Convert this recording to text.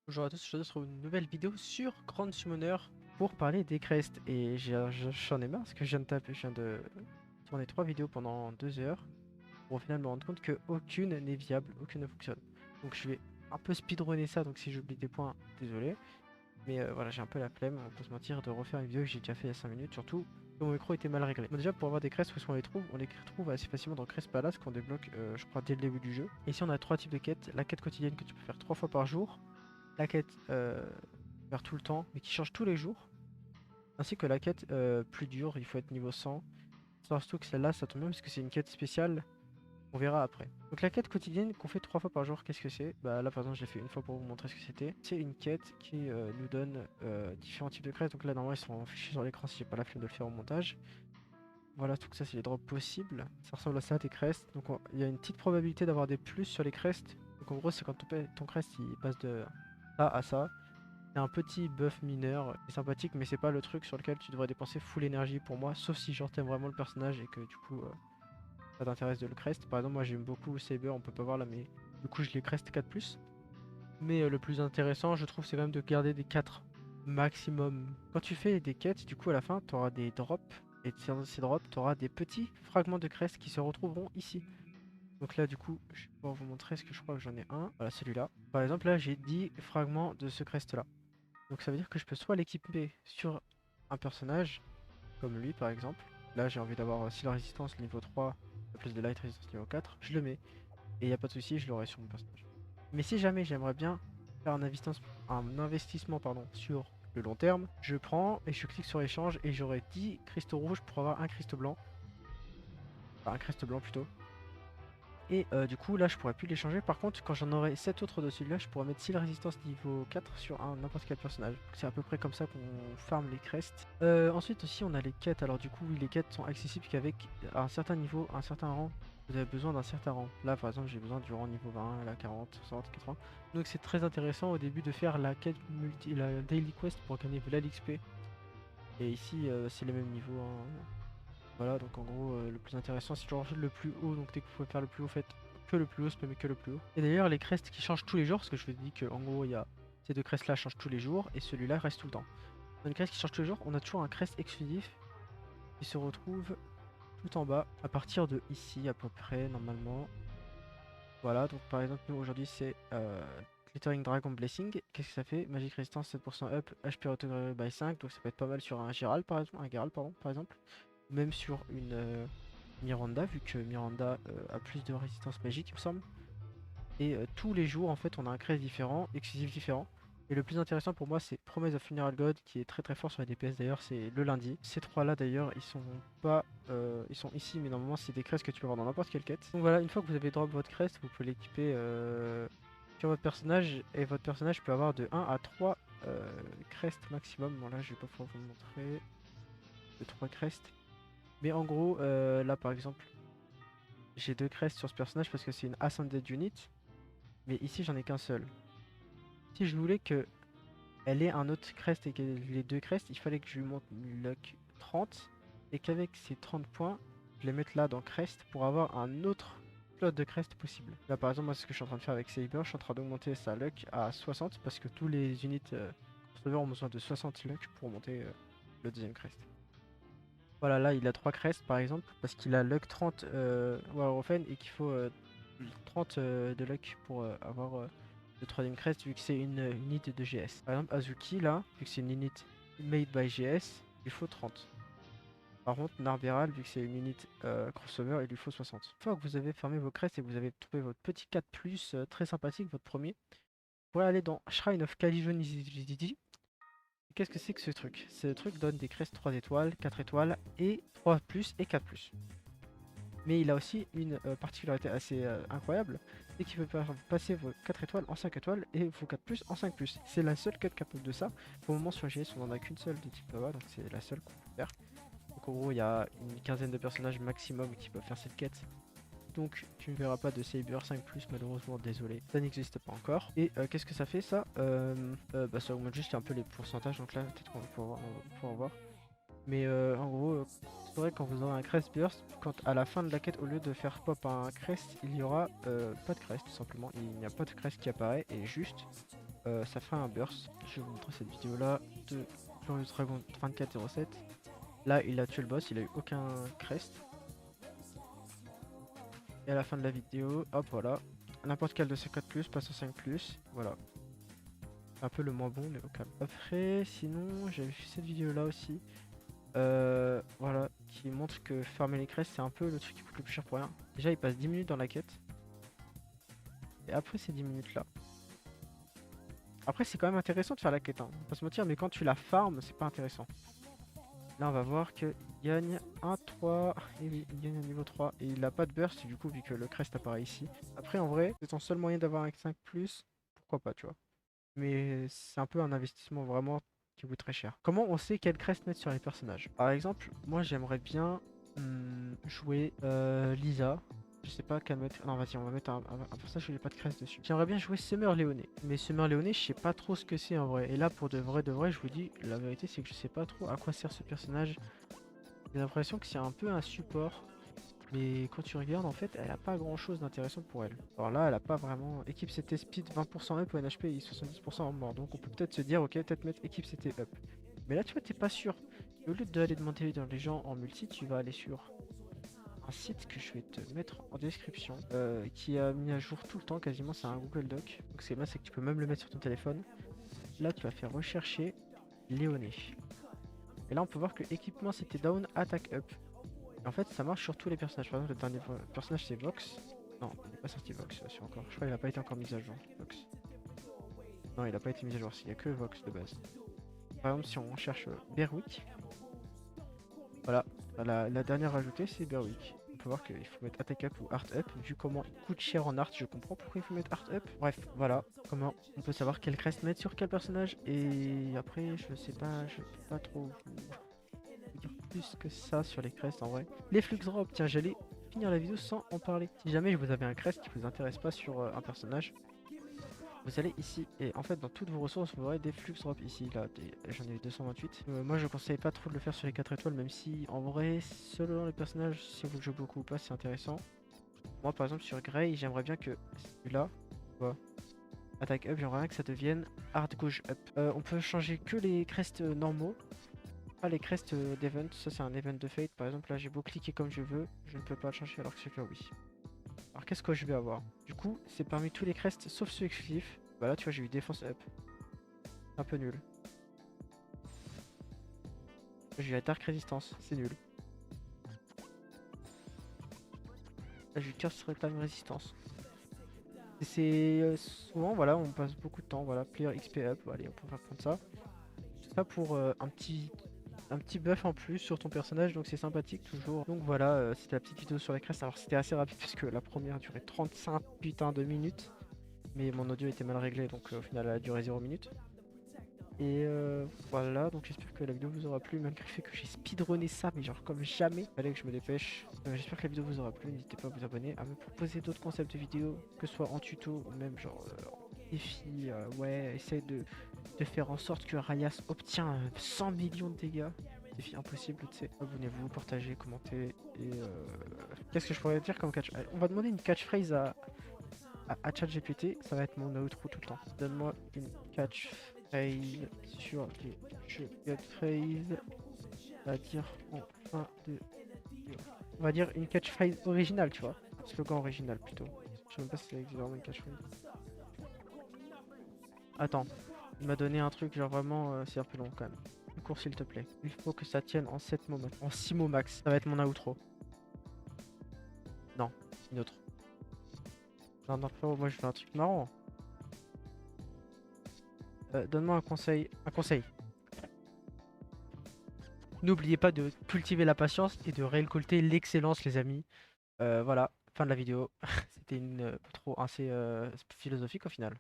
Bonjour à tous, je se retrouve une nouvelle vidéo sur Grand Summoner pour parler des crests. Et j'en ai marre parce que je viens de tourner 3 vidéos pendant 2 heures pour au final me rendre compte que aucune n'est viable, aucune ne fonctionne. Donc je vais un peu speedrunner ça, donc si j'oublie des points, désolé. Mais voilà, j'ai un peu la flemme, on peut se mentir, de refaire une vidéo que j'ai déjà fait il y a 5 minutes, surtout que mon micro était mal réglé. Bon, déjà pour avoir des crests, où est-ce qu'on les trouve? On les trouve assez facilement dans Crest Palace qu'on débloque, je crois, dès le début du jeu. Et ici on a 3 types de quêtes. La quête quotidienne que tu peux faire 3 fois par jour, la quête faire tout le temps, mais qui change tous les jours, ainsi que la quête plus dure, il faut être niveau 100. Surtout que celle-là, ça tombe bien parce que c'est une quête spéciale, on verra après. Donc la quête quotidienne qu'on fait 3 fois par jour, qu'est-ce que c'est? Bah là par exemple, je l'ai fait une fois pour vous montrer ce que c'était. C'est une quête qui nous donne différents types de crests, donc là normalement ils sont affichés sur l'écran si j'ai pas la flemme de le faire au montage. Voilà, tout ça c'est les drops possibles. Ça ressemble à ça, tes crests. Donc il y a une petite probabilité d'avoir des plus sur les crests. Donc en gros, c'est quand ton crest il passe de ça à ça. C'est un petit buff mineur, c'est sympathique, mais c'est pas le truc sur lequel tu devrais dépenser full énergie pour moi, sauf si genre t'aimes vraiment le personnage et que du coup ça t'intéresse de le crest. Par exemple, moi j'aime beaucoup Saber, on peut pas voir là, mais du coup je les crest 4+. Mais le plus intéressant, je trouve, c'est quand même de garder des 4 maximum. Quand tu fais des quêtes, du coup à la fin, tu auras des drops, et dans ces drops, tu auras des petits fragments de crest qui se retrouveront ici. Donc là, du coup, je vais pouvoir vous montrer ce que je crois que j'en ai un. Voilà, celui-là. Par exemple, là, j'ai 10 fragments de ce crest-là. Donc ça veut dire que je peux soit l'équiper sur un personnage, comme lui par exemple. Là j'ai envie d'avoir Seal Résistance niveau 3, plus de Light Résistance niveau 4, je le mets. Et il n'y a pas de souci, je l'aurai sur mon personnage. Mais si jamais j'aimerais bien faire un investissement pardon, sur le long terme, je prends et je clique sur échange et j'aurai 10 cristaux rouges pour avoir un cristaux blanc. Enfin un cristaux blanc plutôt. Et du coup là je pourrais plus l'échanger. Par contre quand j'en aurai 7 autres de celui-là, je pourrais mettre Seal Résistance niveau 4 sur n'importe quel personnage. C'est à peu près comme ça qu'on farm les crests. Ensuite aussi on a les quêtes. Alors du coup oui, les quêtes sont accessibles qu'avec un certain niveau, un certain rang. Vous avez besoin d'un certain rang. Là par exemple j'ai besoin du rang niveau 20, là 40, 60, 80. Donc c'est très intéressant au début de faire la quête la daily quest pour gagner de l'XP. Et ici c'est les mêmes niveaux, hein. Voilà, donc en gros, le plus intéressant, c'est toujours le plus haut. Donc dès que vous pouvez faire le plus haut, faites que le plus haut, spammez que le plus haut. Et d'ailleurs, les crests qui changent tous les jours, parce que je vous ai dit que en gros, il y a ces deux crests là changent tous les jours, et celui-là reste tout le temps. Dans les crests qui changent tous les jours, on a toujours un crest exclusif qui se retrouve tout en bas, à partir de ici à peu près, normalement. Voilà, donc par exemple, nous aujourd'hui, c'est Glittering Dragon Blessing. Qu'est-ce que ça fait? Magic Resistance 7% up, HP Auto by 5, donc ça peut être pas mal sur un Giral par exemple, par exemple. Même sur une Miranda, vu que Miranda a plus de résistance magique, il me semble. Et tous les jours, en fait, on a un crest différent, exclusif différent. Et le plus intéressant pour moi, c'est Promise of Funeral God, qui est très très fort sur les DPS d'ailleurs, c'est le lundi. Ces trois-là d'ailleurs, ils sont pas. Ils sont ici, mais normalement, c'est des crests que tu peux avoir dans n'importe quelle quête. Donc voilà, une fois que vous avez drop votre crest, vous pouvez l'équiper sur votre personnage, et votre personnage peut avoir de 1 à 3 crests maximum. Bon, là, je vais pas pouvoir vous le montrer. De 3 crests. Mais en gros, là par exemple, j'ai deux crests sur ce personnage parce que c'est une Ascended Unit. Mais ici, j'en ai qu'un seul. Si je voulais que elle ait un autre crest et qu'elle ait deux crests, il fallait que je lui monte luck 30. Et qu'avec ces 30 points, je les mette là dans crest pour avoir un autre slot de crest possible. Là par exemple, moi ce que je suis en train de faire avec Saber, je suis en train d'augmenter sa luck à 60 parce que tous les unités crossover ont besoin de 60 luck pour monter le deuxième crest. Voilà, là il a 3 crests par exemple, parce qu'il a luck 30 Warrofen et qu'il faut 30 de luck pour avoir le troisième crest, vu que c'est une unité de GS. Par exemple, Azuki là, vu que c'est une unité made by GS, il faut 30. Par contre, Narberal, vu que c'est une unité crossover, il lui faut 60. Une fois que vous avez fermé vos crests et que vous avez trouvé votre petit 4+, très sympathique, votre premier, vous pourrez aller dans Shrine of Calijon. Qu'est-ce que c'est que ce truc? Ce truc donne des crests 3 étoiles, 4 étoiles et 3+ et 4+. Mais il a aussi une particularité assez incroyable, c'est qu'il peut passer vos 4 étoiles en 5 étoiles et vos 4+ en 5+. C'est la seule quête capable de ça. Pour le moment sur GS on en a qu'une seule de type Nova, donc c'est la seule qu'on peut faire. Donc en gros il y a une quinzaine de personnages maximum qui peuvent faire cette quête. Donc tu ne verras pas de Saber 5+, malheureusement, désolé, ça n'existe pas encore. Et qu'est-ce que ça fait ça? Bah ça augmente juste un peu les pourcentages, donc là peut-être qu'on va pouvoir voir. Mais en gros, c'est vrai quand vous aurez un crest burst, quand à la fin de la quête, au lieu de faire pop un crest, il y aura pas de crest tout simplement. Il n'y a pas de crest qui apparaît et juste ça fait un burst. Je vais vous montrer cette vidéo là de Glorious Dragon 2407. Là il a tué le boss, il a eu aucun crest. Et à la fin de la vidéo, hop voilà, n'importe quel de ces 4+, passe au 5+, voilà. Un peu le moins bon mais au calme. Après sinon j'avais fait cette vidéo là aussi. Voilà, qui montre que farmer les crestes c'est un peu le truc qui coûte le plus cher pour rien. Déjà il passe 10 minutes dans la quête. Et après ces 10 minutes là. Après c'est quand même intéressant de faire la quête, hein. On va pas se mentir, mais quand tu la farmes c'est pas intéressant. Là on va voir qu'il gagne un 3. Et oui, il gagne un niveau 3. Et il a pas de burst du coup vu que le crest apparaît ici. Après en vrai, c'est ton seul moyen d'avoir un 5+, pourquoi pas tu vois. Mais c'est un peu un investissement vraiment qui coûte très cher. Comment on sait quelle crest mettre sur les personnages? Par exemple, moi j'aimerais bien jouer Lisa. Je sais pas quelle mettre. Non, vas-y, on va mettre un personnage où il n'y a pas de crest dessus. J'aimerais bien jouer Summer Léoné. Mais Summer Léoné, je sais pas trop ce que c'est en vrai. Et là, pour de vrai, je vous dis, la vérité, c'est que je sais pas trop à quoi sert ce personnage. J'ai l'impression que c'est un peu un support. Mais quand tu regardes, en fait, elle a pas grand chose d'intéressant pour elle. Alors là, elle a pas vraiment. Équipe CT speed 20% up au NHP et 70% en mort. Donc on peut peut-être se dire, ok, peut-être mettre équipe CT up. Mais là, tu vois, t'es pas sûr. Et au lieu d'aller demander dans les gens en multi, tu vas aller sur un site que je vais te mettre en description, qui a mis à jour tout le temps, quasiment, c'est un Google Doc. Donc c'est bien, c'est que tu peux même le mettre sur ton téléphone. Là, tu vas faire rechercher Léoné. Et là, on peut voir que équipement CT down, attaque up. Et en fait, ça marche sur tous les personnages. Par exemple, le dernier personnage, c'est Vox. Non, il n'est pas sorti Vox, là, encore. Je crois qu'il n'a pas été encore mis à jour, Vox. Non, il n'a pas été mis à jour, il n'y a que Vox de base. Par exemple, si on cherche Berwick, voilà, la dernière ajoutée, c'est Berwick. On peut voir qu'il faut mettre Attack Up ou Art Up. Vu comment il coûte cher en art, je comprends pourquoi il faut mettre Art Up. Bref, voilà comment on peut savoir quel crest mettre sur quel personnage. Et après, je sais pas, je peux pas trop vous dire plus que ça sur les crests en vrai. Les flux drop, tiens, j'allais finir la vidéo sans en parler. Si jamais vous avez un crest qui vous intéresse pas sur un personnage, vous allez ici et en fait dans toutes vos ressources vous aurez des flux drop ici. Là j'en ai eu 228. Moi je conseille pas trop de le faire sur les 4 étoiles, même si en vrai selon les personnages, si vous le jouez beaucoup ou pas, c'est intéressant. Moi par exemple sur Grey, j'aimerais bien que celui-là, attaque up, j'aimerais bien que ça devienne hard gauge up. On peut changer que les crests normaux, pas les crests d'event. Ça c'est un event de fate. Par exemple là j'ai beau cliquer comme je veux, je ne peux pas le changer alors que celui-là oui. Alors qu'est-ce que je vais avoir? Du coup, c'est parmi tous les crests sauf ceux exclusifs. Bah là, tu vois, j'ai eu défense up. Un peu nul. J'ai eu la dark résistance, c'est nul. Là, j'ai eu curse reclaim résistance. Et c'est souvent, voilà, on passe beaucoup de temps. Voilà, player XP up. Allez, on peut prendre ça. Tout ça pour un petit buff en plus sur ton personnage, donc c'est sympathique toujours. Donc voilà, c'était la petite vidéo sur les crests. Alors c'était assez rapide puisque la première durait 35 putain de minutes. Mais mon audio était mal réglé, donc au final elle a duré 0 minutes. Et voilà, donc j'espère que la vidéo vous aura plu, malgré le fait que j'ai speedrunné ça, mais genre comme jamais. Fallait que je me dépêche. J'espère que la vidéo vous aura plu, n'hésitez pas à vous abonner, à me proposer d'autres concepts de vidéos, que ce soit en tuto ou même genre en défi. Ouais, essaye de faire en sorte que Rayas obtient 100 millions de dégâts. Défi impossible, tu sais. Abonnez-vous, partagez, commentez. Et qu'est-ce que je pourrais dire comme catch? On va demander une catchphrase à ChatGPT, ça va être mon outro tout le temps. Donne-moi une catchphrase sur les jeux catchphrase. On va dire en fin de vidéo. On va dire une catchphrase originale, tu vois. Slogan original plutôt. Je sais même pas si ça existe vraiment une catchphrase. Attends, il m'a donné un truc genre vraiment, c'est un peu long quand même. Plus court s'il te plaît. Il faut que ça tienne en 7 mots, en 6 mots max. Ça va être mon outro. Non, une autre. Non, non, frérot, moi je fais un truc marrant. Donne-moi un conseil. Un conseil. N'oubliez pas de cultiver la patience et de récolter l'excellence, les amis. Voilà, fin de la vidéo. C'était une trop assez philosophique au final.